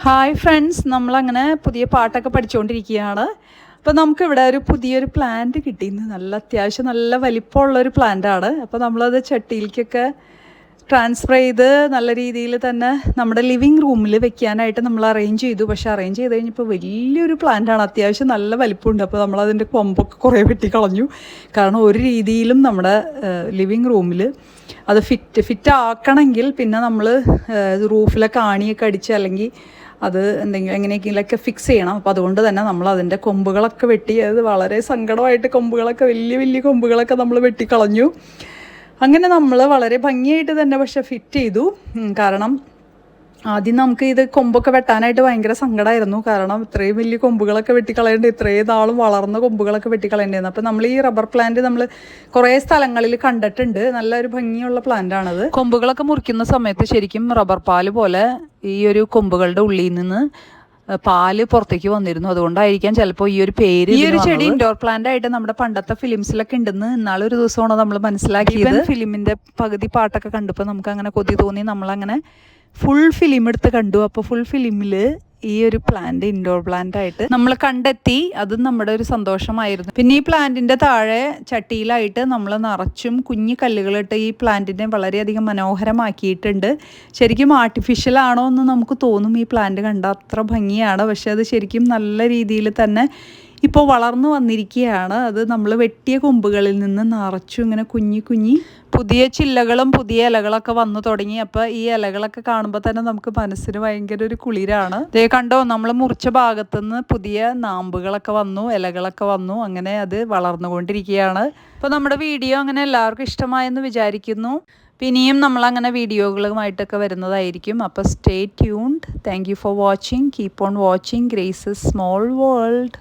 Hi friends, നമ്മളങ്ങനെ പുതിയ പാട്ടൊക്കെ പഠിച്ചുകൊണ്ടിരിക്കുകയാണ്. അപ്പോൾ നമുക്കിവിടെ ഒരു പുതിയൊരു പ്ലാന്റ് കിട്ടിയിരുന്നു. അത്യാവശ്യം നല്ല വലിപ്പമുള്ളൊരു പ്ലാന്റാണ്. അപ്പോൾ നമ്മളത് ചട്ടിയിലേക്കൊക്കെ ട്രാൻസ്ഫർ ചെയ്ത് നല്ല രീതിയിൽ തന്നെ നമ്മുടെ ലിവിങ് റൂമിൽ വെക്കാനായിട്ട് നമ്മൾ അറേഞ്ച് ചെയ്തു. പക്ഷേ അറേഞ്ച് ചെയ്ത് കഴിഞ്ഞപ്പോൾ വലിയൊരു പ്ലാന്റാണ്, അത്യാവശ്യം നല്ല വലിപ്പമുണ്ട്. അപ്പോൾ നമ്മളതിൻ്റെ കൊമ്പൊക്കെ കുറേ വെട്ടിക്കളഞ്ഞു. കാരണം ഒരു രീതിയിലും നമ്മുടെ ലിവിങ് റൂമിൽ അത് ഫിറ്റ് ആക്കണമെങ്കിൽ പിന്നെ നമ്മൾ റൂഫിലൊക്കെ ആണിയൊക്കെ അടിച്ച് അല്ലെങ്കിൽ അത് എന്തെങ്കിലും എങ്ങനെയെങ്കിലൊക്കെ ഫിക്സ് ചെയ്യണം. അപ്പോൾ അതുകൊണ്ട് തന്നെ നമ്മൾ അതിൻ്റെ കൊമ്പുകളൊക്കെ വെട്ടി, അത് വളരെ സങ്കടമായിട്ട് കൊമ്പുകളൊക്കെ വലിയ വലിയ കൊമ്പുകളൊക്കെ നമ്മൾ വെട്ടിക്കളഞ്ഞു. അങ്ങനെ നമ്മൾ വളരെ ഭംഗിയായിട്ട് തന്നെ പക്ഷെ ഫിറ്റ് ചെയ്തു. കാരണം ആദ്യം നമുക്ക് ഇത് കൊമ്പൊക്കെ വെട്ടാനായിട്ട് ഭയങ്കര സങ്കടമായിരുന്നു. കാരണം ഇത്രയും വലിയ കൊമ്പുകളൊക്കെ വെട്ടിക്കളയേണ്ടത്, ഇത്രയും നാളും വളർന്ന കൊമ്പുകളൊക്കെ വെട്ടിക്കളയേണ്ടത്. അപ്പോൾ നമ്മൾ ഈ റബ്ബർ പ്ലാന്റ് നമ്മൾ കുറേ സ്ഥലങ്ങളിൽ കണ്ടിട്ടുണ്ട്. നല്ലൊരു ഭംഗിയുള്ള പ്ലാന്റാണത്. കൊമ്പുകളൊക്കെ മുറിക്കുന്ന സമയത്ത് ശരിക്കും റബ്ബർ പാല് പോലെ ഈ ഒരു കൊമ്പുകളുടെ ഉള്ളിൽ നിന്ന് പാല് പുറത്തേക്ക് വന്നിരുന്നു. അതുകൊണ്ടായിരിക്കാം ചിലപ്പോൾ ഈ ഒരു പേര്. ഈ ഒരു ചെടി ഇൻഡോർ പ്ലാന്റ് ആയിട്ട് നമ്മുടെ പണ്ടത്തെ ഫിലിംസിലൊക്കെ ഉണ്ടെന്ന് ഇന്നാളൊരു ദിവസമാണ് നമ്മൾ മനസ്സിലാക്കിയത്. ഫിലിമിൻ്റെ പകുതി പാട്ടൊക്കെ കണ്ടപ്പോൾ നമുക്ക് അങ്ങനെ കൊതി തോന്നി. നമ്മളങ്ങനെ ഫുൾ ഫിലിം എടുത്ത് കണ്ടു. അപ്പോൾ ഫുൾ ഫിലിമിൽ ഈ ഒരു പ്ലാന്റ് ഇൻഡോർ പ്ലാന്റ് ആയിട്ട് നമ്മൾ കണ്ടെത്തി. അതും നമ്മുടെ ഒരു സന്തോഷമായിരുന്നു. പിന്നെ ഈ പ്ലാന്റിൻ്റെ താഴെ ചട്ടിയിലായിട്ട് നമ്മൾ നിറച്ചും കുഞ്ഞു കല്ലുകളിട്ട് ഈ പ്ലാന്റിനെ വളരെയധികം മനോഹരമാക്കിയിട്ടുണ്ട്. ശരിക്കും ആർട്ടിഫിഷ്യൽ ആണോ എന്ന് നമുക്ക് തോന്നും. ഈ പ്ലാന്റ് കണ്ട അത്ര ഭംഗിയാണ്, പക്ഷെ അത് ശരിക്കും നല്ല രീതിയിൽ തന്നെ ഇപ്പോൾ വളർന്നു വന്നിരിക്കുകയാണ്. അത് നമ്മൾ വെട്ടിയ കൊമ്പുകളിൽ നിന്ന് നിറച്ചു ഇങ്ങനെ കുഞ്ഞി പുതിയ ചില്ലകളും പുതിയ ഇലകളൊക്കെ വന്നു തുടങ്ങി. അപ്പോൾ ഈ ഇലകളൊക്കെ കാണുമ്പോൾ തന്നെ നമുക്ക് മനസ്സിന് ഭയങ്കര ഒരു കുളിരാണ്. ദേ കണ്ടോ, നമ്മൾ മുറിച്ച ഭാഗത്തുനിന്ന് പുതിയ നാമ്പുകളൊക്കെ വന്നു, ഇലകളൊക്കെ വന്നു. അങ്ങനെ അത് വളർന്നുകൊണ്ടിരിക്കുകയാണ്. അപ്പോൾ നമ്മുടെ വീഡിയോ അങ്ങനെ എല്ലാവർക്കും ഇഷ്ടമായെന്ന് വിചാരിക്കുന്നു. പിന്നെയും നമ്മളങ്ങനെ വീഡിയോകളുമായിട്ടൊക്കെ വരുന്നതായിരിക്കും. അപ്പോൾ stay tuned. Thank you for watching. Keep on watching graces small world.